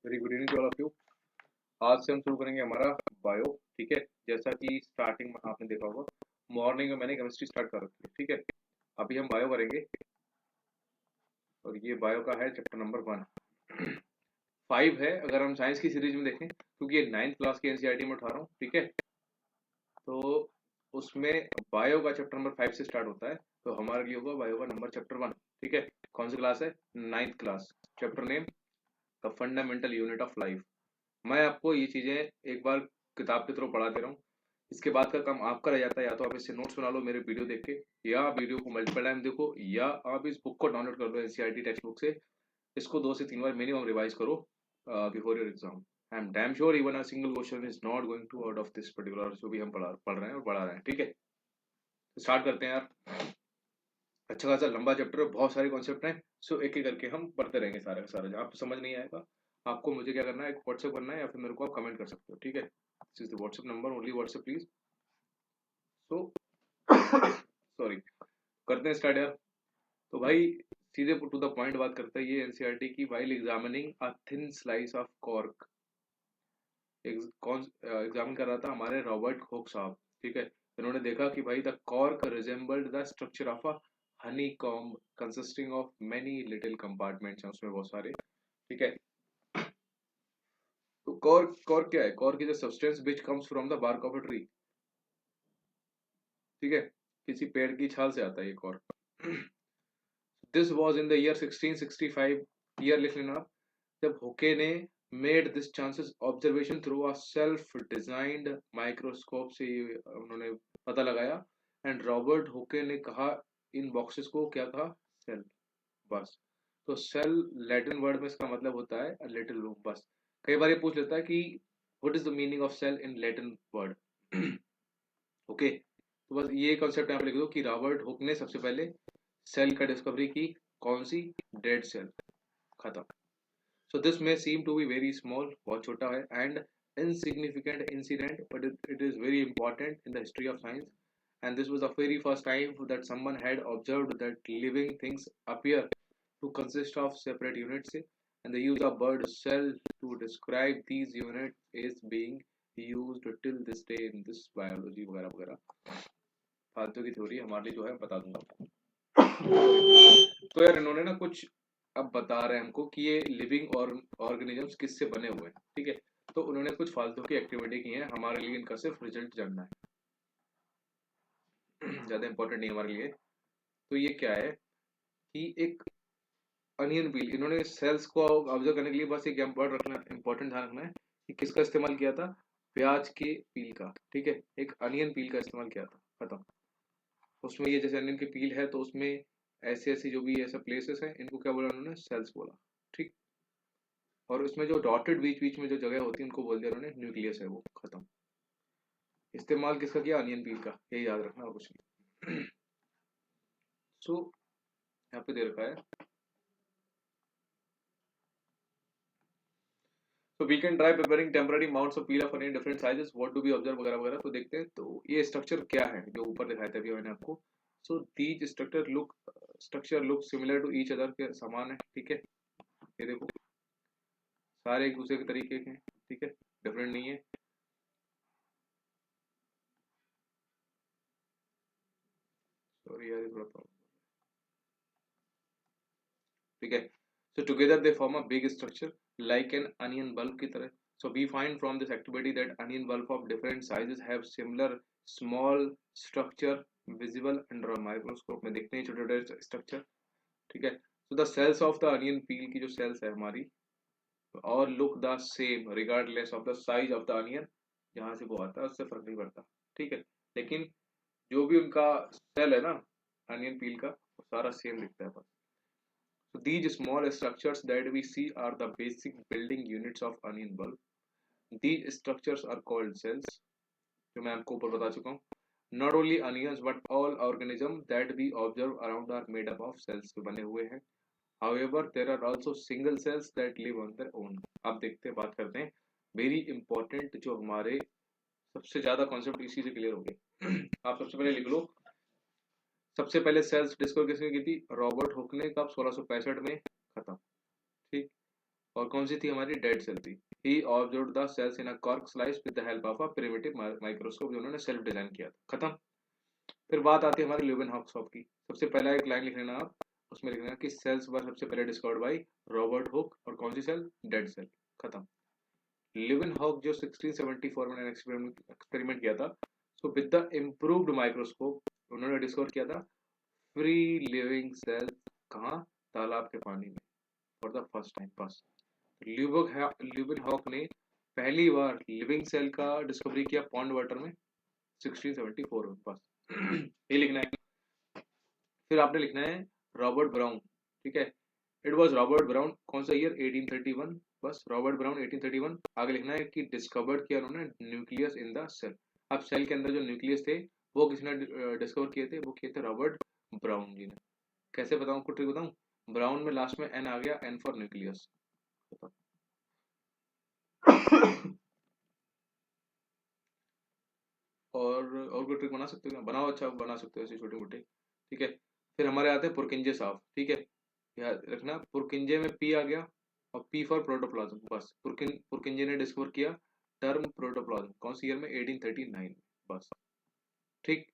Very good evening to all of you. आज से हम शुरू करेंगे हमारा बायो। ठीक है, जैसा कि स्टार्टिंग में आपने देखा होगा, मॉर्निंग में मैंने केमिस्ट्री स्टार्ट कर रखी है। ठीक है, अभी हम बायो करेंगे और ये बायो का है चैप्टर नंबर 5 है अगर हम साइंस की सीरीज में देखें, क्योंकि ये 9th क्लास की एनसीईआरटी में उठा रहा हूँ। ठीक है, तो उसमें बायो का चैप्टर नंबर 5 से स्टार्ट होता है, तो हमारे लिए होगा बायो का नंबर चैप्टर 1। ठीक है, कौन सी क्लास है? 9th class. Chapter name the fundamental unit of life. मैं आपको ये चीजें एक बार किताब के थ्रू पढ़ा दे रहा हूँ। इसके बाद का काम आपका रह जाता है, या तो आप इससे नोट्स बना लो मेरे वीडियो देख के, या वीडियो को मल्टीपल टाइम देखो, या आप इस बुक को डाउनलोड कर लो एनसीईआरटी टेक्स्ट बुक से। इसको 2 से 3 बार मिनिमम रिवाइज करो before your exam. I am damn sure even a single question is not going to out of this particular जो भी हम पढ़ रहे हैं और पढ़ा रहे हैं। ठीक है, स्टार्ट करते हैं यार। अच्छा खासा लंबा चैप्टर है, बहुत सारे कॉन्सेप्ट हैं, सो एक एक करके हम पढ़ते रहेंगे सारा का सारा। आपको समझ नहीं आएगा, आपको मुझे क्या करना है, एक व्हाट्सएप करना है या फिर मेरे को आप कमेंट कर सकते हो। ठीक है, this is the WhatsApp number, only WhatsApp please. So sorry, करते हैं स्टार्ट यार। तो भाई सीधे टू द पॉइंट बात करते हैं। ये एनसीईआरटी की while examining a thin slice of cork कौन एग्जामिन कर रहा था? हमारे रॉबर्ट हुक साहब। ठीक है, इन्होंने देखा कि भाई the cork resembled the structure of a Honey comb consisting of many little compartments हैं उसमें बहुत सारे। ठीक है, तो कॉर्क कॉर्क क्या है? Cork is a substance which comes from the bark of a tree. ठीक है, किसी पेड़ की छाल से आता है ये cork. This was in the year 1665। Year लिख लेना आप, जब हुके ने made this chances observation through a self designed microscope से ये उन्होंने पता लगाया। एंड रॉबर्ट हुके ने कहा इन बॉक्सेस को, क्या कहा? सेल। बस, तो सेल लैटिन वर्ड में इसका मतलब होता है अ लिटिल रूम। बस, कई बार ये पूछ लेता है कि what is the meaning of cell in Latin word. Okay, तो बस ये कॉन्सेप्ट यहाँ पे लिख दो कि रॉबर्ट हुक ने सबसे पहले सेल का डिस्कवरी की। कौन सी? Dead cell. खत्म। So this may seem to be very small, बहुत छोटा है, and insignificant incident, but it is very important in the history of science. And this was the very first time that someone had observed that living things appear to consist of separate units, and the use of word cell to describe these units is being used till this day in this biology वगैरह वगैरह। फालतू की theory हमारे लिए जो है बता दूंगा। तो यार इन्होंने ना कुछ अब बता रहे हैं हमको कि ये लिविंग और ऑर्गेनिजम्स किससे बने हुए हैं। ठीक है, तो उन्होंने कुछ फालतू की एक्टिविटी की है, हमारे लिए इनका सिर्फ रिजल्ट जानना है, ज्यादा इंपॉर्टेंट नहीं हमारे लिए। तो ये क्या है कि एक अनियन पील, इन्होंने सेल्स को ऑब्जर्व करने के लिए बस एक इंपॉर्टेंट ध्यान रखना है कि किसका इस्तेमाल किया था? प्याज के पील का। ठीक है, एक अनियन पील का इस्तेमाल किया था, खत्म। उसमें ये जैसे अनियन की पील है, तो उसमें ऐसे ऐसी जो भी ऐसे प्लेसेस हैं, इनको क्या बोला उन्होंने? सेल्स बोला। ठीक, और उसमें जो डॉटेड बीच बीच में जो जगह होती है उनको बोल दिया उन्होंने न्यूक्लियस है, वो खत्म। इस्तेमाल किसका किया? अनियन पील का, ये याद रखना और कुछ नहीं। सो यहाँ पे दे रखा है, तो we can try preparing temporary mounts of peel of onion different sizes, what do we observe वगैरह वगैरह। तो देखते हैं तो ये स्ट्रक्चर क्या है जो ऊपर दिखाया था अभी मैंने आपको। So these structure look similar to each other, के समान है। ठीक है, ये देखो सारे एक दूसरे के तरीके के हैं। ठीक है, डिफरेंट नहीं है। सॉरी यार, ये थोड़ा ठीक है। So together they form a big structure like an onion bulb की तरह. So we find from this activity that onion bulb of different sizes have similar small structure visible under a microscope में देखते हैं छोटे छोटे structure। ठीक है, so the cells of the onion peel की जो cells है हमारी, और look the same regardless of the size of the onion, जहाँ से वो आता है उससे फर्क नहीं पड़ता। ठीक है, लेकिन जो भी उनका सेल है ना अनियन पील का, वो सारा सेम दिखता है बस। So these small structures that we see are the basic building units of onion bulb. These structures are called cells, जो मैं आपको ऊपर बता चुका हूँ। Not only onions but all organisms that we observe around are made up of cells से बने हुए हैं। However, there are also single cells that live on their own. अब देखते हैं, बात करते हैं वेरी इंपॉर्टेंट जो हमारे सबसे ज्यादा कॉन्सेप्ट इसी से क्लियर हो गए। आप सबसे पहले लिख लो, सबसे पहले सेल्स डिस्कवर किसने की थी? रॉबर्ट हुक ने। कब? 1665 में, खत्म। ठीक, और कौन सी थी हमारी, डेड सेल थी। He observed the cells in a cork slice with the help of a primitive microscope, जो उन्होंने सेल्फ डिजाइन किया था। खत्म। फिर बात आती है हमारे ल्यूवेनहॉक की। सबसे पहला एक लाइन लिख लेना आप, उसमें लिखना कि सेल्स वर सबसे पहले डिस्कवर्ड बाय रॉबर्ट हुक, और कौन सी सेल, डेड सेल। खत्म। ल्यूवेनहॉक जो 1674 में एक्सपेरिमेंट किया था, सो विद द इम्प्रूव्ड माइक्रोस्कोप उन्होंने डिस्कवर किया था फ्री लिविंग सेल, कहाँ, तालाब के पानी में, फॉर द फर्स्ट टाइम। बस ल्यूवेनहॉक ने पहली बार लिविंग सेल का डिस्कवरी किया पॉन्ड वाटर में 1674 में। बस ये लिखना है। फिर आपने लिखना है रॉबर्ट ब्राउन, ठीक है। इट वाज रॉबर्ट ब्राउन, कौन सा ईयर, 1831। बस रॉबर्ट ब्राउन 1831। आगे लिखना है कि डिस्कवर्ड किया उन्होंने न्यूक्लियस इन द सेल। अब सेल के अंदर जो न्यूक्लियस थे वो किसने डिस्कवर किए थे, वो किए थे रॉबर्ट ब्राउन जी ने। कैसे बताऊं, कुछ ट्रिक बताऊं, ब्राउन में लास्ट में एन आ गया, एन फॉर न्यूक्लियस। और कोई ट्रिक बना सकते हो क्या, बनाओ, अच्छा बना सकते हो ऐसे छोटे मोटे, ठीक है। फिर हमारे आते हैं पुरकिंजे साहब, ठीक है। याद रखना पुरकिंजे में पी आ गया, और पी फॉर प्रोटोप्लाज्म। बस पुरकिंजे ने डिस्कवर किया टर्म प्रोटोप्लाज्म, कौन सी ईयर में, 1839। बस, ठीक।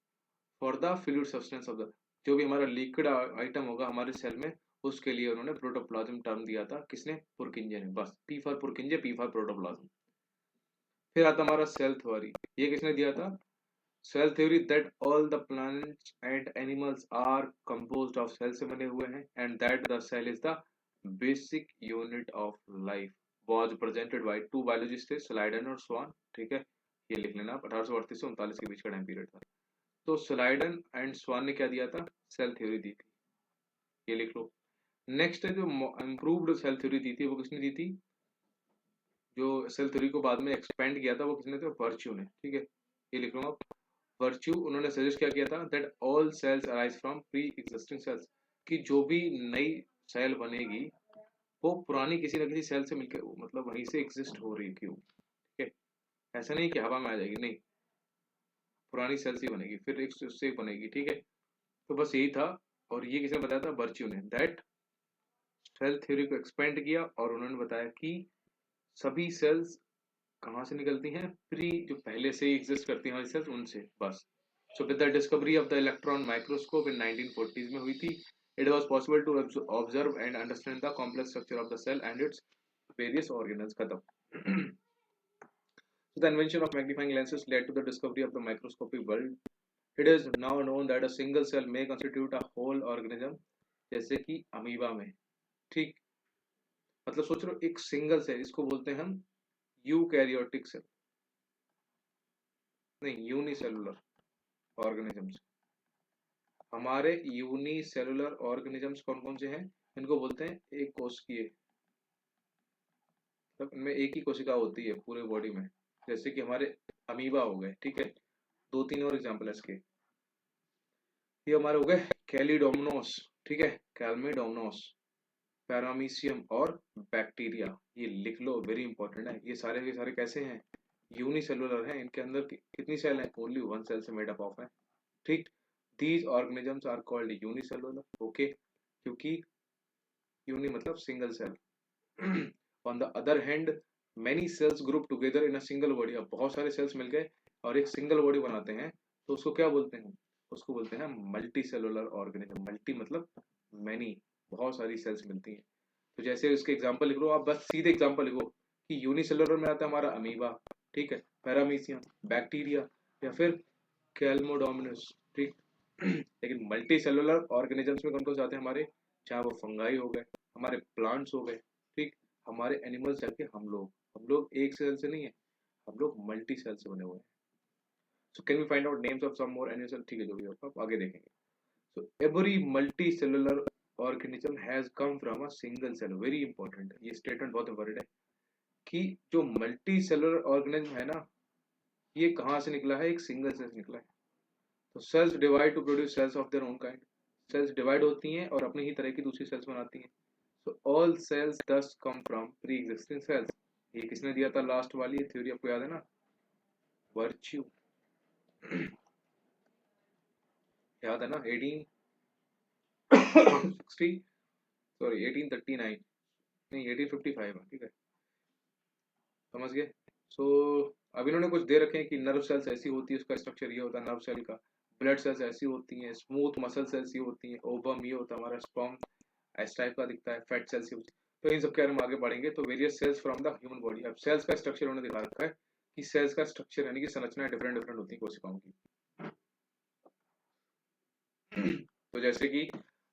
For the fluid substance of the, जो भी हमारा लिक्विड आइटम होगा हमारे सेल में, उसके लिए उन्होंने प्रोटोप्लाज्म टर्म दिया था, किसने, पुरकिंजे ने। बस P for Purkinje, P for protoplasm. फिर आता हमारा सेल थ्योरी, ये किसने दिया था, cell theory that all the planets and animals are composed of cell से बने हुए हैं, and that the cell is the basic unit of life, was presented by two biologist थे, स्लाइडन और स्वान, ठीक है। ये लिख लेना, 1838 से 39 के बीच का टाइम पीरियड था। तो स्लाइडन एंड स्वान ने क्या दिया था, सेल थ्योरी दी थी, ये लिख लो। नेक्स्ट है जो इम्प्रूव्ड सेल थ्योरी दी थी, वो किसने दी थी, जो सेल थ्योरी को बाद में एक्सपेंड किया था वो किसने थे, वर्च्यू ने, ठीक है। ये लिख लो आप, वर्च्यू, उन्होंने सजेस्ट क्या किया था, that all cells arise from pre existing cells, कि जो भी नई सेल बनेगी वो पुरानी किसी न किसी सेल से मिलकर, मतलब वहीं से एग्जिस्ट हो रही, क्यों, ठीक है। ऐसा नहीं कि हवा में आ जाएगी, नहीं, पुरानी सेल से बनेगी, फिर एक उससे एक बनेगी, ठीक है। तो बस यही था। और ये किसने बताया था, वर्च्यू ने, दैट सेल थ्योरी को एक्सपेंड किया, और उन्होंने बताया कि सभी सेल्स कहाँ से निकलती हैं, प्री, जो पहले से ही एग्जिस्ट करती हैं हमारी सेल्स, उनसे। बस, so with the discovery of the electron microscope in 1940s में हुई थी, it was possible to observe and understand the complex structure of the cell and its various organelles. खत्म। So the invention of magnifying lenses led to the discovery of the microscopic world. It is now known that a single cell may constitute a whole organism, जैसे कि amoeba में, ठीक। मतलब सोच लो एक single cell, इसको बोलते हैं हम यूकैरियोटिक सेल, नहीं यूनिसेलुलर ऑर्गेनिजम्स। हमारे यूनिसेलुलर ऑर्गेनिजम्स कौन कौन से हैं, इनको बोलते हैं एक कोशिकीय, मतलब इनमें एक ही कोशिका होती है पूरे बॉडी में, जैसे कि हमारे अमीबा हो गए, ठीक है। दो तीन और एग्जांपल है इसके, ये हमारे हो गए कैलिडोमनोस, ठीक है, कैल्मेडोमनोस, पैरामीशियम और बैक्टीरिया। ये लिख लो, वेरी इंपॉर्टेंट है। ये सारे के सारे कैसे हैं, यूनिसेलुलर हैं, इनके अंदर कितनी सेल है, ओनली वन सेल से मेड अप ऑफ है, ठीक। These organisms are called unicellular, okay, क्योंकि यूनि मतलब single cell. On the other hand many cells group together in a single body, अब बहुत सारे सेल्स मिल गए और एक सिंगल बॉडी बनाते हैं, तो उसको क्या बोलते हैं, उसको बोलते हैं मल्टी सेलुलर ऑर्गेनिज्म। मल्टी मतलब मैनी, बहुत सारी सेल्स मिलती हैं। तो जैसे इसके एग्जांपल लिख लो आप, बस सीधे एग्जांपल लिखो कि यूनिसेलुलर में आता है हमारा अमीबा, ठीक है, पैरामीशियम, बैक्टीरिया, या फिर कैल्मोडोमिनस, ठीक। लेकिन मल्टी सेलुलर ऑर्गेनिजम्स में कौन कौन से आते हैं हमारे, चाहे वो फंगाई हो गए, हमारे प्लांट्स हो गए, ठीक, हमारे एनिमल्स जाके हम लोग एक सेल से नहीं है, हम लोग मल्टी सेल से बने हुए हैं। So can we find out names of some more animal cell, ठीक है, जो भी होगा आप आगे देखेंगे। So every multicellular organism has come from a single cell, very important है ये स्टेटमेंट, बहुत इंपॉर्टेंट है कि जो मल्टी सेलुलर ऑर्गेनिज्म है ना, ये कहाँ से निकला है, एक सिंगल सेल से निकला है। तो cells divide to produce cells of their own kind, cells divide होती हैं और अपनी ही तरह की दूसरी सेल्स बनाती हैं। सो ऑल सेल्स दस come from pre existing sales. ये किसने दिया था लास्ट वाली थ्योरी, आपको याद है ना, वर्च्यू। याद है ना, 1860, सॉरी 1839, नहीं 1855 है, ठीक है, समझ गए। सो अब इन्होंने कुछ दे रखे हैं कि नर्व सेल्स ऐसी होती है, उसका स्ट्रक्चर ये होता है नर्व सेल का, ब्लड सेल्स ऐसी होती हैं, स्मूथ मसल सेल्स ये होती हैं, ओवम ये होता है हमारा, स्पर्म इस टाइप का दिखता है, फैट सेल्स ये होती है। तो इन सब के बारे में आगे बढ़ेंगे। तो various cells from the human body, अब सेल्स का स्ट्रक्चर उन्होंने दिखा रखा है कि सेल्स का स्ट्रक्चर यानी कि संरचना डिफरेंट डिफरेंट होती है कोशिकाओं की। तो जैसे कि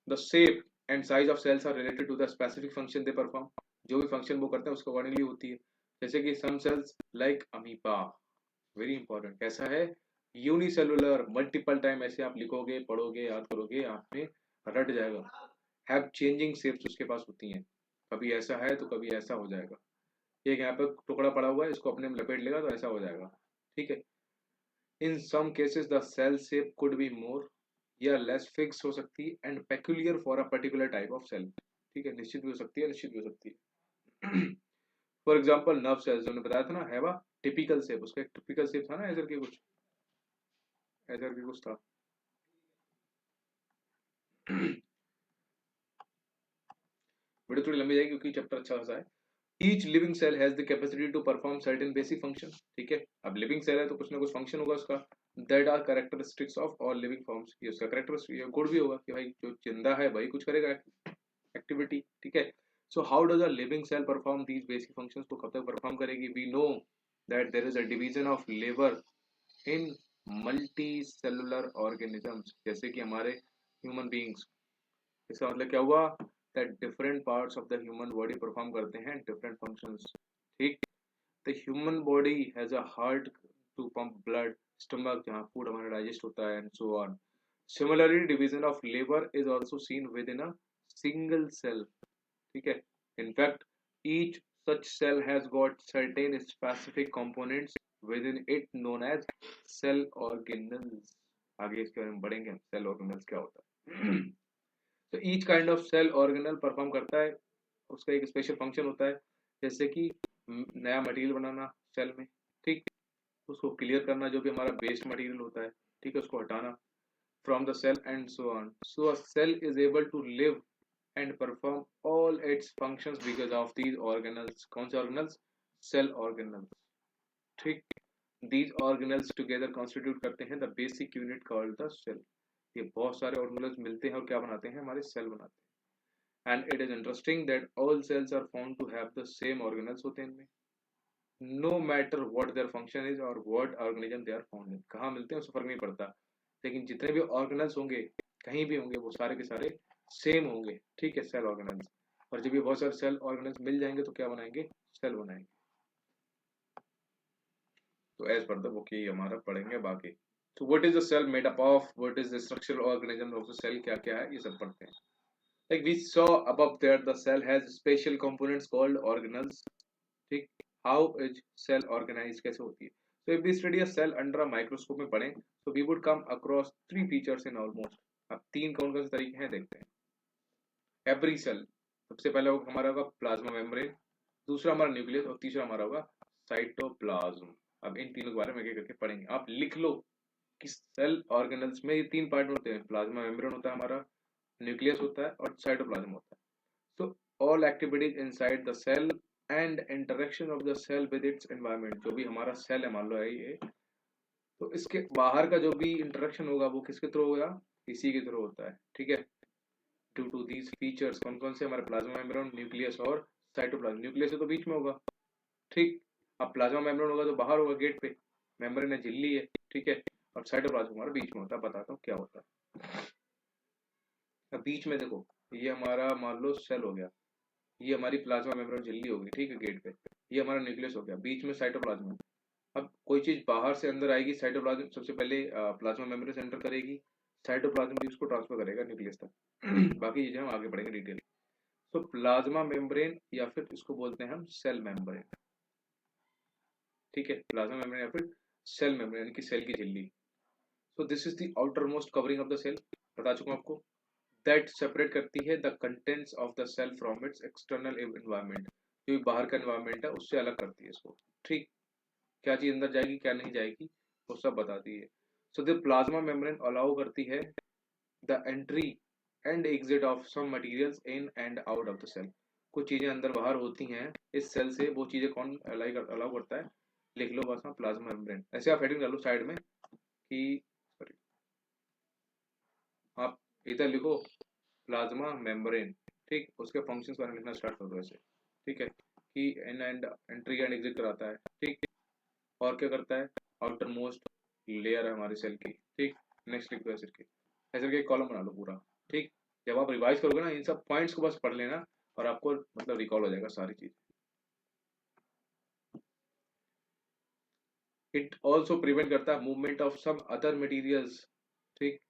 the shape and size of cells are related to the specific function they perform, जो भी फंक्शन वो करते हैं उसको अकॉर्डिंगली होती है। जैसे कि some cells like amoeba, very important, कैसा है, यूनिसेलुलर, मल्टीपल टाइम ऐसे आप लिखोगे पढ़ोगे याद करोगे आप में रट जाएगा, हैव चेंजिंग शेप्स उसके पास होती हैं, कभी ऐसा है तो कभी ऐसा हो जाएगा, एक यहाँ पे टुकड़ा पड़ा हुआ है इसको अपने में लपेट लेगा तो ऐसा हो जाएगा, ठीक है। In some cases the cell shape could be more या लेस फिक्स हो सकती है and peculiar for a particular type of cell, ठीक है, निश्चित भी हो सकती है निश्चित भी हो सकती है। फॉर एग्जाम्पल नर्व सेल्स जो बताया था ना, है वह टिपिकल शेप, उसका एक टिपिकल शेप था ना, ऐसा के कुछ, ऐसा के कुछ था। वीडियो थोड़ी लंबी जाएगी क्योंकि चैप्टर अच्छा खासा है। Each living cell has the capacity to perform certain basic function, ठीक है, अब लिविंग सेल है तो कुछ ना कुछ फंक्शन होगा उसका, that are characteristics of all living forms, ये उसका कैरेक्टरिस्टिक, ये गुड भी होगा कि भाई जो जिंदा है भाई कुछ करेगा एक्टिविटी, ठीक है। So how does a living cell perform these basic functions, तो कब तक परफॉर्म करेगी, we know that there is a division of labour in multicellular organisms, जैसे कि हमारे ह्यूमन बींग्स, इसका मतलब क्या हुआ, that different parts of the human body perform करते हैं डिफरेंट फंक्शंस, ठीक। The human body has a heart to pump blood, stomach जहाँ फूड हमारा डाइजेस्ट होता है, and so on. Similarly division of labour is also seen within a single cell, ठीक है। In fact each such cell has got certain specific components within it known as cell organelles, आगे इसके बारे में बढ़ेंगे हम सेल ऑर्गेनल्स क्या होता है। तो each kind of cell organelle perform करता है, उसका एक स्पेशल फंक्शन होता है, जैसे कि नया मटेरियल बनाना सेल में, ठीक, उसको क्लियर करना जो भी हमारा वेस्ट मटेरियल होता है, ठीक है, उसको हटाना from the cell and so on. So a cell is able to live and perform all its functions because of these organelles, कौन से organelles, cell organelles, ठीक। these organelles together constitute करते हैं the basic unit called the cell, ये बहुत सारे organelles मिलते हैं और क्या बनाते हैं, हमारे सेल बनाते हैं। and it is interesting that all cells are found to have the same organelles होते हैं इनमें, no matter what their function is or what organism they are found in, कहाँ मिलते हैं उससे फर्क नहीं पड़ता, लेकिन जितने भी ऑर्गेनल्स होंगे कहीं भी होंगे वो सारे के सारे सेम होंगे, ठीक है, सेल ऑर्गेनल्स। और जब ये बहुत सारे सेल ऑर्गेनल्स मिल जाएंगे तो क्या बनाएंगे, सेल बनाएंगे। तो एज पर द बुक ये हमारा पढ़ेंगे बाकी। तो what is the cell made up of, what is the structural organism of the cell, क्या क्या है ये सब पढ़ते हैं। Like we saw above that the cell has special components called organelles, ठीक। हाउ इज सेल ऑर्गेनाइज, कैसे होती है। So if we study a cell under a microscope में पढ़ें तो we would come across three features in almost, अब तीन कौन कौन से तरीके हैं देखते हैं। एवरी सेल, सबसे पहले हमारा होगा प्लाज्मा मेम्ब्रेन, दूसरा हमारा न्यूक्लियस और तीसरा हमारा होगा साइटोप्लाज्म। अब इन तीनों के बारे में एक एक करके पढ़ेंगे, आप लिख लो कि सेल ऑर्गेनल्स में ये तीन पार्ट होते हैं, प्लाज्मा मेम्ब्रेन होता है हमारा, न्यूक्लियस होता है और साइटोप्लाज्म होता है। So all activities inside the cell and interaction of the cell with its environment, जो भी हमारा सेल है मान लो है ये, तो इसके बाहर का जो भी इंटरेक्शन होगा वो किसके थ्रू होगा, इसी के थ्रू होता है, ठीक है। ड्यू टू दीज फीचर्स, कौन कौन से, हमारे प्लाज्मा मेम्ब्रेन, न्यूक्लियस और साइटोप्लाज्म। न्यूक्लियस तो बीच में होगा, ठीक। अब प्लाज्मा मेम्ब्रेन होगा तो बाहर होगा गेट पे, मेम्ब्रेन है झिल्ली है, ठीक है, और साइटोप्लाज्म हमारा बीच में होता है, बताता हूँ क्या होता है। अब बीच में देखो, ये हमारा मान लो सेल हो गया, ये हमारी प्लाज्मा मेम्ब्रेन झिल्ली होगी, ठीक है, गेट पे, ये हमारा न्यूक्लियस हो गया, बीच में साइटोप्लाज्म है। अब कोई चीज बाहर से अंदर आएगी, साइटोप्लाज्म सबसे पहले प्लाज्मा मेम्ब्रेन से एंटर करेगी, साइटोप्लाज्म भी उसको ट्रांसफर करेगा न्यूक्लियस तक। बाकी चीजें हम आगे पढ़ेंगे डिटेल। तो प्लाज्मा मेम्ब्रेन या फिर इसको बोलते हैं हम सेल मेम्ब्रेन, ठीक है, प्लाज्मा मेम्ब्रेन या फिर सेल मेम्ब्रेन यानी कि सेल की झिल्ली। So this is the outermost covering of the cell, बता चुका हूं आपको, दैट सेपरेट करती है the contents of the cell from its external environment, जो भी बाहर का एनवायरनमेंट है उससे अलग करती है इसको, ठीक। क्या चीज अंदर जाएगी क्या नहीं जाएगी वो सब बताती है। So the plasma membrane allow करती है the entry and exit of some materials in and out of the cell, कुछ चीजें अंदर बाहर होती हैं इस सेल से, वो चीजें कौन अलाउ करता है, लिख लो बस, हाँ, प्लाज्मा मेम्ब्रेन। ऐसे आप हेडिंग डालो साइड में कि, सॉरी, आप इधर लिखो प्लाज्मा मेम्ब्रेन, ठीक, उसके फंक्शंस बारे में लिखना स्टार्ट कर दो ऐसे, ठीक है, कि in and entry and exit कराता है, ठीक, और क्या करता है, आउटर मोस्ट लेयर है हमारी सेल की, ठीक, नेक्स्ट लिख दो ऐसे की, ऐसे करके एक कॉलम बना लो पूरा, ठीक। जब आप रिवाइज करोगे ना इन सब पॉइंट्स को बस पढ़ लेना और आपको मतलब रिकॉल हो जाएगा सारी चीज। इट ऑल्सो प्रिवेंट करता है movement of some other materials, ठीक।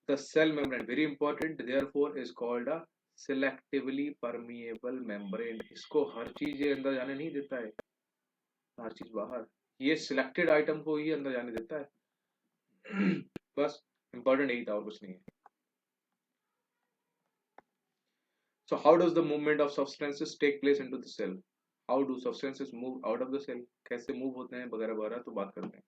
The cell membrane very important therefore is called a selectively permeable membrane. इसको हर चीज ये अंदर जाने नहीं देता है, हर चीज बाहर, ये सिलेक्टेड आइटम को ही अंदर जाने देता है। बस इंपॉर्टेंट यही था और कुछ नहीं है। So how does the movement of substances take place into the cell? How do substances move out of the cell? कैसे मूव होते हैं वगैरह वगैरह तो बात करते हैं।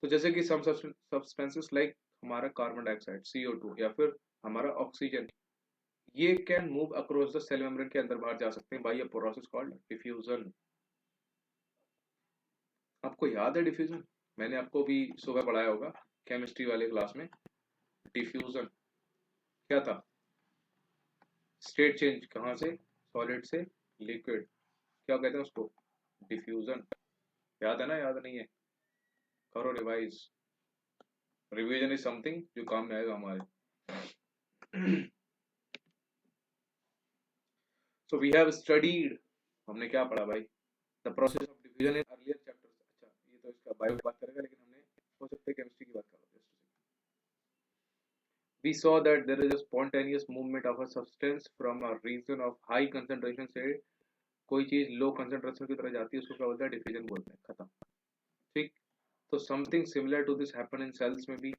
तो जैसे कि some substances like हमारा कार्बन डाइऑक्साइड CO2 या फिर हमारा ऑक्सीजन, ये can move across the cell membrane के अंदर बाहर जा सकते हैं by a process called diffusion. आपको याद है डिफ्यूजन? मैंने आपको भी सुबह पढ़ाया होगा केमिस्ट्री वाले क्लास में। डिफ्यूजन क्या था? स्टेट चेंज कहाँ से, सॉलिड से लिक्विड, क्या कहते हैं उसको, डिफ्यूजन। याद है ना, याद नहीं है? करो रिवाइज, रिवीजन इज समथिंग जो काम में आएगा हमारे। सो वी हैव स्टडीड, हमने क्या पढ़ा भाई, the process of diffusion in earlier chapters. अच्छा, ये तो इसका बायो की बात करेगा, लेकिन हमने हो सकता है केमिस्ट्री की बात कर लो। We saw that there is a spontaneous movement of a substance from a region of high concentration से कोई चीज लो कंसंट्रेशन की तरह जाती है, उसको क्या बोलते हैं, डिफ्यूजन बोलते हैं, खत्म, ठीक। तो something similar to this happen in cells में भी,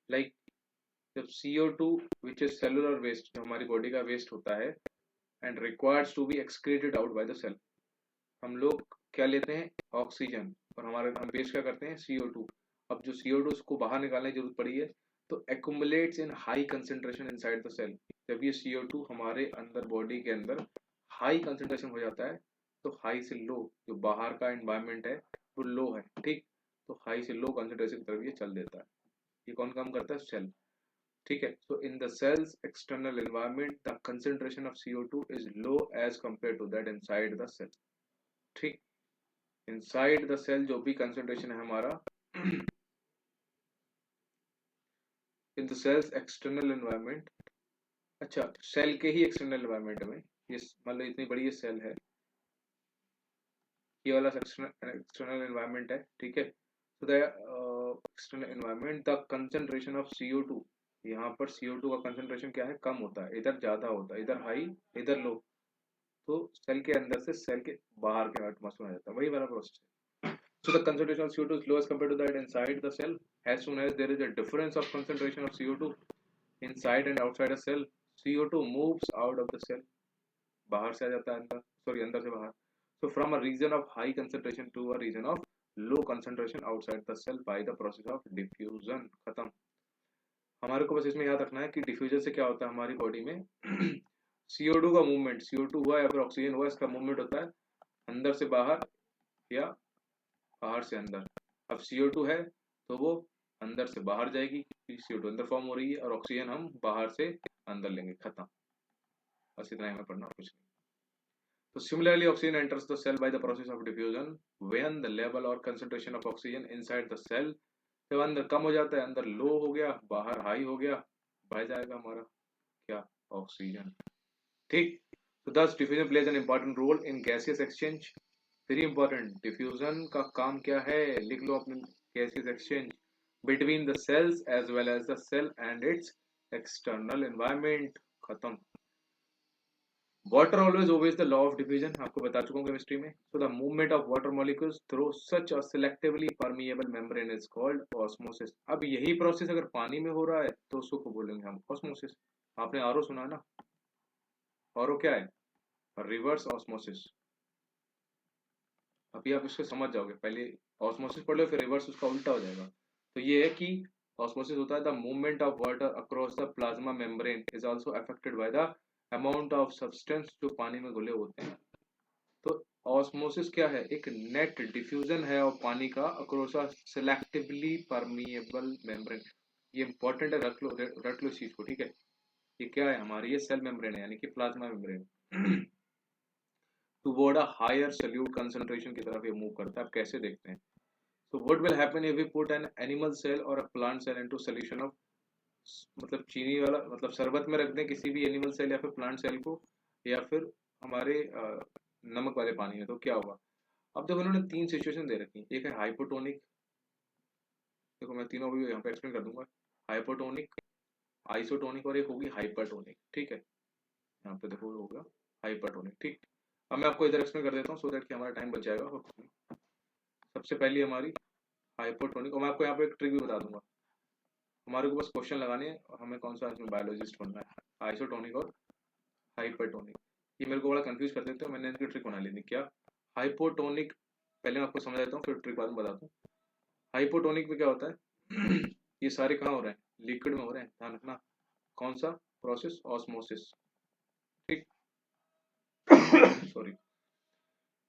लाइक जब CO2 which is cellular waste, जो हमारी बॉडी का वेस्ट होता है, and requires to be excreted out by the cell, हम लोग क्या लेते हैं, ऑक्सीजन, और हमारे हम वेस्ट क्या करते हैं, CO2। अब जो CO2 उसको बाहर निकालने की जरूरत पड़ी है, तो accumulates in high concentration inside the cell. जब ये CO2 हमारे अंदर बॉडी के अंदर हाई कंसंट्रेशन हो जाता है, तो हाई से लो, जो बाहर का एनवायरनमेंट है वो लो है, ठीक, तो हाई से लो कंसंट्रेशन की तरफ ये चल देता है। ये कौन काम करता है, सेल, ठीक है। So in the cells external environment the concentration of CO2 is low as compare to that inside the cell, ठीक। इनसाइड द सेल जो भी कंसंट्रेशन है हमारा, in the cells external environment, अच्छा, सेल के ही एक्सटर्नल एनवायरनमेंट में, ये मान लो इतनी बड़ी ये सेल है, ये वाला एक्सटर्नल एनवायरनमेंट है, ठीक है। तो the external environment the concentration of CO2, यहाँ पर CO2 का कंसंट्रेशन क्या है, कम होता है, इधर ज्यादा होता है, इधर हाई इधर लो, तो सेल के अंदर से सेल के बाहर के एटमॉस्फेयर में जाता है, वही वाला प्रोसेस है। So the concentration of CO2 is low as compared to that inside the cell. As soon as there is a difference of concentration of CO2 inside and outside a cell, CO2 moves out of the cell. बाहर से आ जाता है अंदर, sorry अंदर से बाहर। So from a region of high concentration to a region of low concentration outside the cell by the process of diffusion. खत्म। हमारे को बस इसमें याद रखना है कि डिफ्यूजन से क्या होता है हमारी बॉडी में, CO2 का मूवमेंट, CO2 हुआ या फिर ऑक्सीजन हुआ, इसका मूवमेंट होता है अंदर से बाहर या बाहर से अंदर। अब CO2 है तो वो अंदर से बाहर जाएगी, CO2 अंदर फॉर्म हो रही है, और ऑक्सीजन हम बाहर से अंदर लेंगे, खत्म। बस इतना ही हमें पढ़ना, कुछ नहीं। तो similarly oxygen enters the cell by the process of diffusion when the level और concentration of oxygen inside the cell, जब अंदर कम हो जाता है, अंदर लो हो गया, बाहर हाई हो गया, बढ़ जाएगा हमारा क्या, ऑक्सीजन, ठीक। तो thus diffusion plays an important role in gaseous exchange. Very important, diffusion का काम क्या है, लिख लो अपने, gaseous exchange between the cells as well as the cell and its external environment, खत्म। Water always obeys the law of diffusion, आपको बता चुका हूं केमिस्ट्री में। So the movement of water molecules through such a selectively permeable membrane is called osmosis. अब यही process अगर पानी में हो रहा है तो उसको बोलेंगे हम ऑस्मोसिस। आपने आरओ सुना ना, आरओ क्या है, रिवर्स ऑस्मोसिस। अभी आप इसको समझ जाओगे, पहले ऑस्मोसिस पढ़ लो फिर रिवर्स उसका उल्टा हो जाएगा। तो ये है कि ऑस्मोसिस होता है the movement of water across the plasma membrane is also affected by the amount of substance जो पानी में घुले होते हैं। तो ऑस्मोसिस क्या है, एक नेट डिफ्यूजन है और पानी का across a selectively permeable membrane. ये इंपॉर्टेंट है, रट लो इस चीज को, ठीक है। ये क्या है हमारी, ये सेल मेम्ब्रेन है यानी कि plasma membrane. Toward a higher solute concentration की तरफ ये मूव करता है। आप कैसे देखते हैं, so what will happen if we put an animal cell or a plant cell into solution of, मतलब चीनी वाला, मतलब शरबत में रख दें किसी भी एनिमल सेल या फिर प्लांट सेल को, या फिर हमारे नमक वाले पानी में, तो क्या होगा। अब देखो उन्होंने तीन सिचुएशन दे रखी है, एक है हाइपोटोनिक, देखो मैं तीनों भी यहाँ पे एक्सप्लेन कर दूंगा, हाइपोटोनिक, आइसोटोनिक और एक होगी हाइपरटोनिक, ठीक है। यहाँ पे देखो होगा हाइपरटोनिक, ठीक। अब मैं आपको इधर एक्सप्लेन कर देता हूँ सो दैट कि हमारा टाइम बच जाएगा। और सबसे पहली हमारी हाइपोटोनिक, और मैं आपको यहाँ पे एक ट्रिक भी बता दूंगा, हमारे को बस क्वेश्चन लगाने हैं और हमें कौन सा इसमें बायोलॉजिस्ट बनना है, आइसोटोनिक और हाइपरटोनिक। ये मेरे को बड़ा कंफ्यूज कर देते हैं, मैंने इनकी ट्रिक बना ली थी। क्या हाइपोटोनिक, पहले मैं आपको समझा देता हूँ फिर ट्रिक बाद में बताता हूँ। हाइपोटोनिक में क्या होता है, ये सारे कहाँ हो रहे हैं, लिक्विड में हो रहे हैं, ध्यान रखना। कौन सा प्रोसेस, ऑस्मोसिस, ठीक। सॉरी।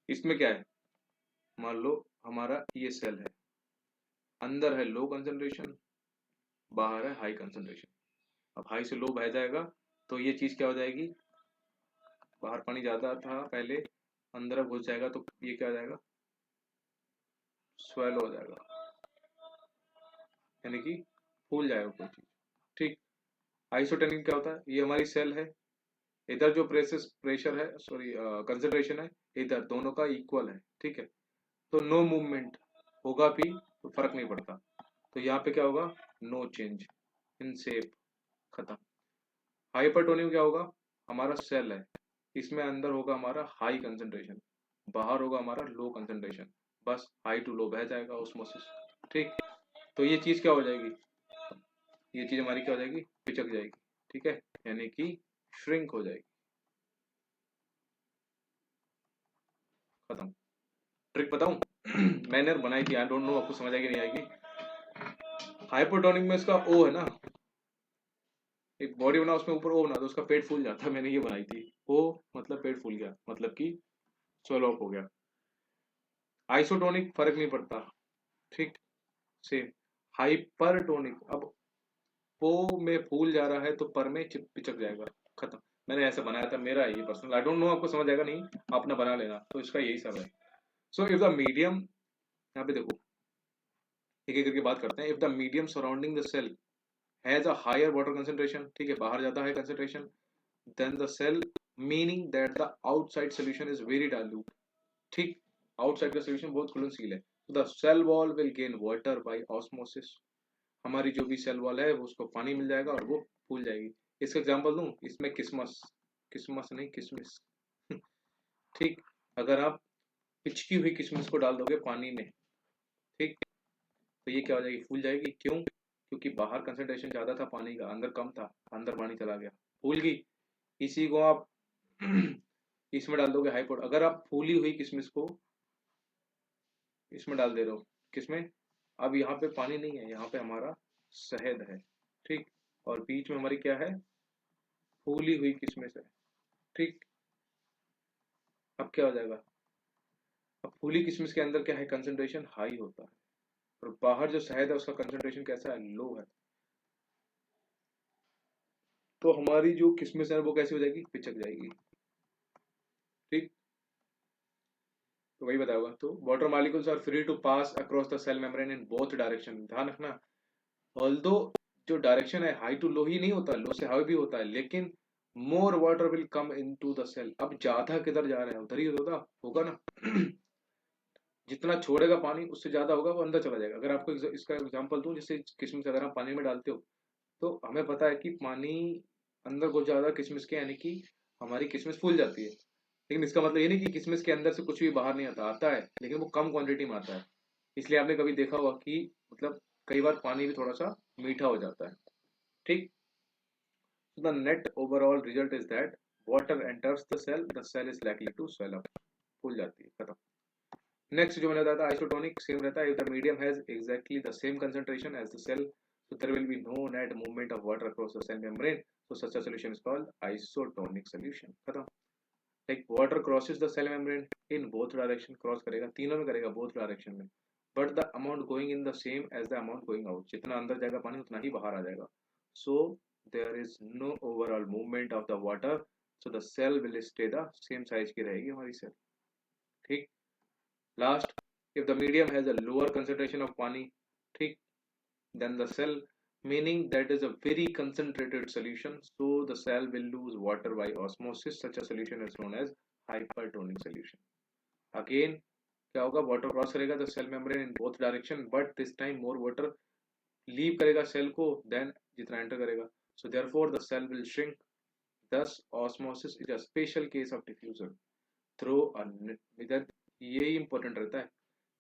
इसमें क्या है, मान लो हमारा ये सेल है, अंदर है लो कंसंट्रेशन, बाहर है हाई कंसंट्रेशन। अब हाई से लो बह जाएगा तो ये चीज क्या हो जाएगी, बाहर पानी ज्यादा था पहले, अंदर अब घुस जाएगा तो ये क्या हो जाएगा, स्वेलो हो जाएगा, यानी कि फूल जाएगा कोई चीज, ठीक। आइसोटोनिक क्या होता है, ये हमारी सेल है, इधर जो प्रेशर है, सॉरी कंसंट्रेशन है, इधर दोनों का इक्वल है, ठीक है। तो नो मूवमेंट होगा भी तो फर्क नहीं पड़ता, तो यहाँ पे क्या होगा, नो चेंज इन शेप, खत्म। हाइपरटोनिक क्या होगा, हमारा सेल है, इसमें अंदर होगा हमारा हाई कंसंट्रेशन, बाहर होगा हमारा लो कंसंट्रेशन, बस हाई टू लो बह जाएगा ऑस्मोसिस, ठीक। तो ये चीज क्या हो जाएगी, ये चीज हमारी क्या हो जाएगी, पिचक जाएगी, ठीक है, यानी कि श्रिंक हो जाएगी, खत्म। ट्रिक बताऊं, मैंने बनाई थी, आई डोंट नो आपको समझ आएगी नहीं आएगी। हाइपोटोनिक में इसका ओ है ना, एक बॉडी बना उसमें ऊपर ओ बना तो उसका पेट फूल जाता है, मैंने ये बनाई थी। ओ मतलब पेट फूल गया, मतलब कि swallow up हो गया। आइसोटोनिक फर्क नहीं पड़ता, ठीक, सेम। हाइपरटोनिक, अब ओ में फूल जा रहा है तो पर में पिचक जाएगा, खत्म। मैंने ऐसा बनाया था, मेरा है ये पर्सनल, आई डोंट नो आपको समझ आएगा नहीं, अपना बना लेना, तो इसका यही सब है। सो इफ द मीडियम, यहाँ पे देखो एक एक करके बात करते हैं। If the medium surrounding the cell has a higher water concentration, ठीक है, बाहर जाता है concentration, then the cell, meaning that the outside solution is very dilute, ठीक। आउटसाइड का सोल्यूशन बहुत घुलनशील है, तो the cell wall will gain water by osmosis, हमारी जो भी सेल वॉल है वो उसको पानी मिल जाएगा और वो फूल जाएगी। इसका एग्जांपल दूं, इसमें किस्मस, किस्मस नहीं किसमिस, ठीक। अगर आप पिचकी हुई किशमिश को डाल दोगे पानी में, ठीक, तो ये क्या हो जाएगी, फूल जाएगी, क्यों, क्योंकि बाहर कंसंट्रेशन ज्यादा था पानी का, अंदर कम था, अंदर पानी चला गया, फूल गई। इसी को आप इसमें डाल दोगे हाइपोट, अगर आप फूली हुई किशमिश को इसमें डाल दे रहे हो, किसमें, अब यहाँ पे पानी नहीं है, यहाँ पे हमारा शहद है, ठीक, और बीच में हमारी क्या है, फूली हुई किशमिश है, ठीक। अब क्या हो जाएगा, अब फूली किशमिश के अंदर क्या है, कंसंट्रेशन हाई होता है, और बाहर जो शहद है उसका कंसंट्रेशन कैसा है, लो है, तो हमारी जो किशमिश है वो कैसी हो जाएगी, पिचक जाएगी, ठीक। तो वही बताऊंगा, तो water molecules are free to pass across the cell membrane in both direction, ध्यान रखना। ऑल्दो जो डायरेक्शन है हाई टू लो ही नहीं होता, लो से हाई भी होता है, लेकिन more water will come into the cell, अब ज्यादा किधर जा रहा है, उधर ही होगा होगा ना। जितना छोड़ेगा पानी उससे ज्यादा होगा, वो अंदर चला जाएगा। अगर आपको इसका एग्जांपल दूं, जैसे किशमिश अगर आप पानी में डालते हो तो हमें पता है कि पानी अंदर बहुत ज्यादा किशमिश के, यानी कि हमारी किशमिश फूल जाती है, लेकिन इसका मतलब ये नहीं कि किशमिश के अंदर से कुछ भी बाहर नहीं आता, आता है लेकिन वो कम क्वांटिटी में आता है। इसलिए आपने कभी देखा होगा कि मतलब कई बार पानी भी थोड़ा सा मीठा हो जाता है, ठीक। The net overall result is that water enters the cell is likely to swell up, फूल जाती है, खत्म। नेक्स्ट जो मैंने बताया था आइसोटोनिक, सेम रहता है, if the medium has exactly the same concentration as the cell, So there will be no net movement of water across the cell membrane. So such a solution is called isotonic solution. खत्म. Like water crosses the cell membrane in both direction, cross करेगा, तीनों में करेगा, both direction में. But the amount going in the same as the amount going out. जितना अंदर जाएगा पानी उतना ही बाहर आ जाएगा. So there is no overall movement of the water. So the cell will stay the same size की रहेगी हमारी cell. ठीक. Last, if the medium has a lower concentration of पानी, ठीक, then the cell, meaning that is a very concentrated solution, so the cell will lose water by osmosis. Such a solution is known as hypertonic solution. Again, क्या होगा, water cross करेगा the cell membrane in both direction, but this time more water leave करेगा cell को than जितना enter करेगा. So therefore the cell will shrink. Thus osmosis is a special case of diffusion through a इधर यही important रहता है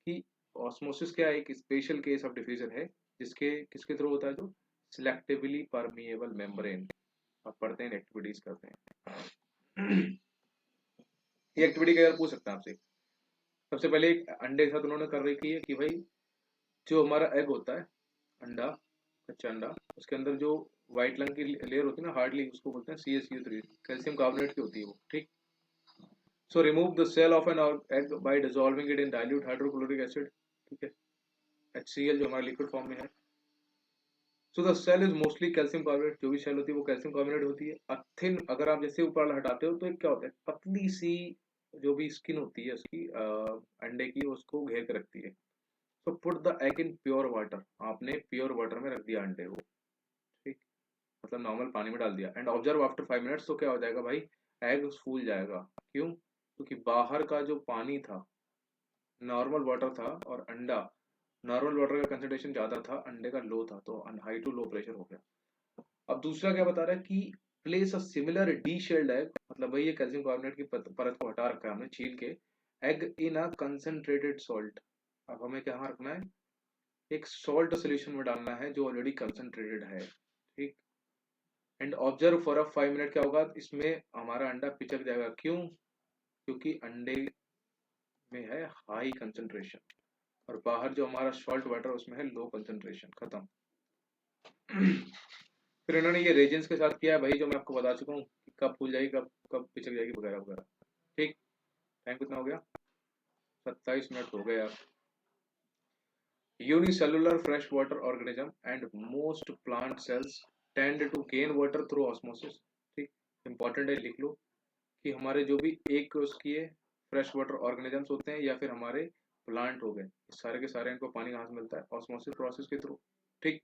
कि osmosis क्या है, एक special case of diffusion है जिसके किसके थ्रू होता है, जो सिलेक्टिवली परमिएबल मेम्ब्रेन. आप पढ़ते हैं, एक्टिविटीज करते हैं. ये एक्टिविटी अगर पूछ सकते हैं आपसे, सबसे पहले एक अंडे के साथ उन्होंने कर रखी है कि भाई जो हमारा एग होता है, अंडा, कच्चा अंडा, उसके अंदर जो व्हाइट लंग की लेयर होती है ना, हार्डली, उसको बोलते हैं CaCO3, कैल्शियम कार्बोनेट की होती है वो. ठीक. So remove the cell of an egg by dissolving it in dilute hydrochloric acid. ठीक है, HCl जो हमारा लिक्विड फॉर्म में है. So the cell is mostly calcium carbonate. जो भी सेल होती है वो कैल्शियम कार्बोनेट होती है. थिन, अगर आप जैसे ऊपर वाला हटाते हो तो एक क्या होता है, पतली सी जो भी स्किन होती है उसकी अंडे की, उसको घेर के रखती है. तो put the egg in pure water. आपने प्योर वाटर में रख दिया अंडे को. ठीक, मतलब नॉर्मल पानी में डाल दिया. And observe after 5 minutes. तो क्या हो जाएगा भाई, एग फूल जाएगा. क्यों? क्योंकि बाहर का जो पानी था नॉर्मल वाटर था, और अंडा, नॉर्मल वाटर का कंसंट्रेशन ज्यादा था, अंडे का लो था, तो हाई टू लो प्रेशर हो गया. अब दूसरा क्या बता रहा है कि place a similar D shelled egg, मतलब भाई ये कैल्शियम कार्बोनेट की परत को हटा रखा है हमने छील के, एग इन अ कंसंट्रेटेड सॉल्ट. अब हमें क्या रखना है, एक सॉल्ट सोल्यूशन में डालना है जो ऑलरेडी कंसंट्रेटेड है. ठीक. And observe for a 5 minute. क्या होगा, इसमें हमारा अंडा पिचक जाएगा. क्यों? क्योंकि अंडे में है हाई कंसंट्रेशन, और बाहर जो हमारा सॉल्ट वाटर उसमें है लो कंसंट्रेशन. खत्म. फिर इन्होंने ये रेजेंस के साथ किया भाई, जो मैं आपको बता चुका हूँ कि कब फूल जाएगी, कब कब पिचक जाएगी, वगैरह वगैरह. ठीक. टाइम कितना हो गया, 27 मिनट हो गया. Unicellular fresh water organism and most plant cells tend to gain water through osmosis. ठीक, इंपॉर्टेंट है, लिख लो कि हमारे जो भी एक उसकी फ्रेश वाटर ऑर्गेनिजम्स होते हैं या फिर हमारे प्लांट हो गए, सारे के सारे इनको पानी कहाँ से मिलता है, ऑस्मोसिस प्रोसेस के थ्रू. ठीक.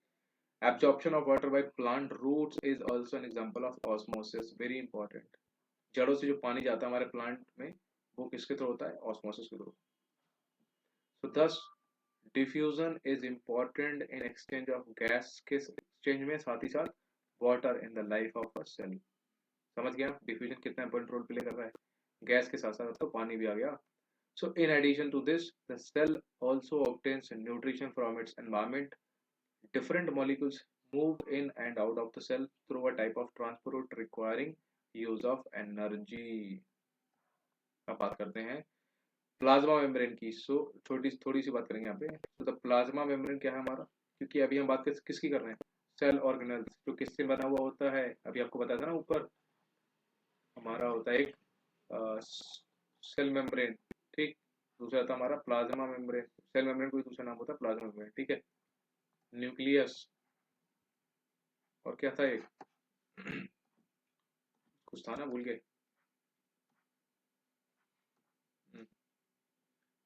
Absorption of water by plant roots is also an example of osmosis. Very important. जड़ों से जो पानी जाता है हमारे प्लांट में, वो किसके थ्रू होता है, ऑस्मोसिस के through. So thus diffusion is important in exchange of gas के एक्सचेंज में, साथ ही साथ water in the life of a cell. समझ गया डिफ्यूजन कितना इंपॉर्टेंट रोल प्ले कर रहा है. गैस के साथ साथ तो पानी भी आ गया. So in addition to this, the cell also obtains nutrition from its environment. Different molecules move in and out of the cell through a type of transport requiring use of energy. अब बात करते हैं plasma membrane की. सो थोड़ी सी बात करेंगे यहाँ पे. तो द प्लाज्मा मेम्ब्रेन क्या है हमारा, क्योंकि अभी हम बात किसकी कर रहे हैं, सेल ऑर्गेनल्स, जो किससे बना हुआ होता है. अभी आपको बताया था ना ऊपर, हमारा होता है एक सेल मेम्ब्रेन. ठीक. दूसरा था हमारा प्लाज्मा मेम्ब्रेन. सेल मेम्ब्रेन कोई दूसरा नाम होता है प्लाज्मा मेम्ब्रेन. ठीक है. न्यूक्लियस, और क्या था एक कुछ था ना, भूल गए.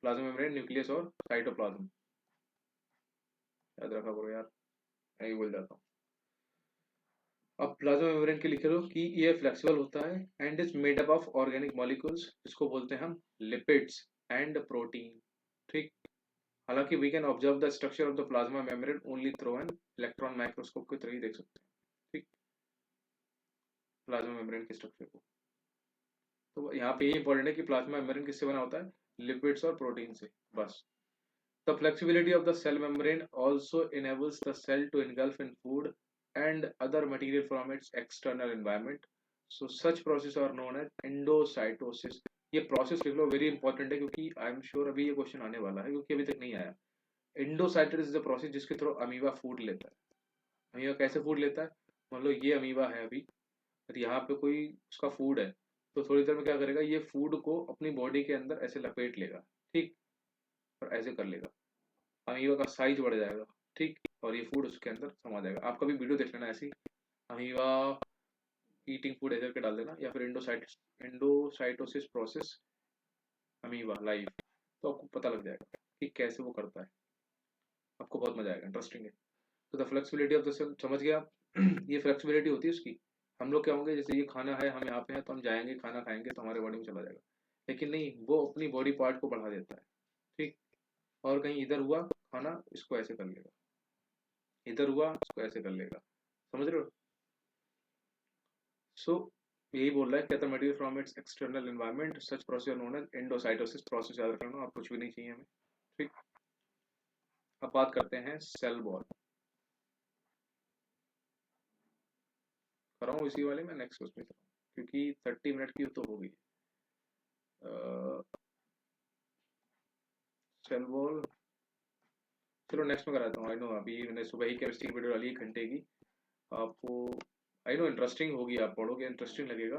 प्लाज्मा मेम्ब्रेन, न्यूक्लियस और साइटोप्लाज्म. याद रखा करो यार, मैं ही भूल जाता हूँ. अब प्लाज्मा मेम्ब्रेन के लिखे लो कि ये फ्लेक्सिबल होता है and is made up of organic molecules, जिसको बोलते हैं हम लिपिड्स एंड प्रोटीन. ठीक. हालांकि we can observe the structure of the plasma membrane only through an electron microscope के थ्रू ही देख सकते हैं. ठीक. प्लाज्मा मेम्ब्रेन के स्ट्रक्चर को. तो यहाँ पे ये इंपॉर्टेंट है कि प्लाज्मा मेम्ब्रेन किससे बना होता है, लिपिड्स और प्रोटीन से. बस. The flexibility of the cell membrane also enables the cell to engulf in food and other material from its external environment. So such process are known as endocytosis. ये process लिख लो, very important है, क्योंकि I am sure अभी ये question आने वाला है, क्योंकि अभी तक नहीं आया. एंडोसाइटोसिस इज द प्रोसेस जिसके थ्रू अमीबा फूड लेता है. अमीबा कैसे फूड लेता है, मान लो ये अमीबा है अभी, और यहाँ पे कोई उसका फूड है, तो थोड़ी देर में क्या करेगा, ये फूड को अपनी बॉडी के अंदर ऐसे लपेट लेगा, ठीक, और ऐसे कर लेगा, अमीबा का साइज बढ़ जाएगा, ठीक, और ये फूड उसके अंदर समा जाएगा। आप कभी वीडियो देख लेना ऐसी, अमीबा ईटिंग फूड ऐसे करके डाल देना, या फिर एंडोसाइटोसिस प्रोसेस अमीबा लाइव, तो आपको पता लग जाएगा कि कैसे वो करता है। आपको बहुत मजा आएगा, इंटरेस्टिंग है। तो the flexibility of the cell, समझ गया आप? ये फ्लेक्सिबिलिटी होती है उसकी। हम लोग क्या होंगे, जैसे ये खाना है, हम यहाँ पे हैं तो हम जाएंगे खाना खाएंगे तो हमारे बॉडी में चला जाएगा, लेकिन नहीं, वो अपनी बॉडी पार्ट को बढ़ा देता है, ठीक। और कहीं इधर हुआ खाना, इसको ऐसे कर लेगा, इधर हुआ इसको ऐसे कर लेगा, समझ रहे हो? सो यही बोल रहा है, कहता material from its external environment, such process known as endocytosis process, याद रखना, आप कुछ भी नहीं चाहिए हमें, ठीक। अब बात करते हैं सेल वॉल, कराऊँ इसी वाले में नेक्स्ट उसमें कराऊँ, क्योंकि 30 मिनट की तो हो गई। सेल वॉल, चलो नेक्स्ट में कराता हूँ। आई नो अभी मैंने सुबह ही केमिस्ट्री की वीडियो डाली 1 घंटे की, आपको आई नो इंटरेस्टिंग होगी, आप पढ़ोगे इंटरेस्टिंग लगेगा,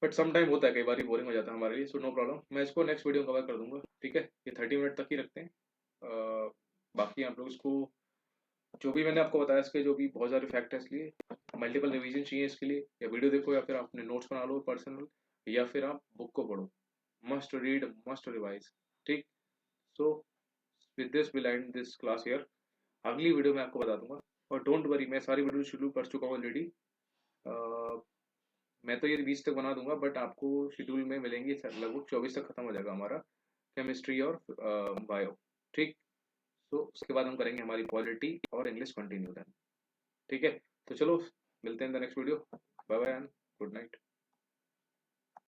बट सम टाइम होता है, कई बार बोरिंग हो जाता है हमारे लिए, सो नो प्रॉब्लम, मैं इसको नेक्स्ट वीडियो कवर कर दूंगा, ठीक है। ये 30 मिनट तक ही रखते हैं। बाकी आप लोग इसको, जो भी मैंने आपको बताया, इसके जो भी बहुत सारे फैक्ट है इसलिए, मल्टीपल रिवीजन चाहिए इसके लिए, या वीडियो देखो, या फिर अपने नोट्स बना लो पर्सनल, या फिर आप बुक को पढ़ो, मस्ट रीड मस्ट रिवाइज, ठीक। So with this will and this class here, अगली वीडियो में आपको बता दूंगा। और डोंट वरी, मैं सारी वीडियो शुरू कर चुका हूँ ऑलरेडी, मैं तो ये 20 तक बना दूंगा, बट आपको शेड्यूल में मिलेंगे, लगभग 24 तक खत्म हो जाएगा हमारा केमिस्ट्री और बायो, ठीक। तो उसके बाद हम करेंगे हमारी पॉलिटी और इंग्लिश कंटिन्यू देन, ठीक है। तो चलो मिलते हैं in the next video, bye bye and good night.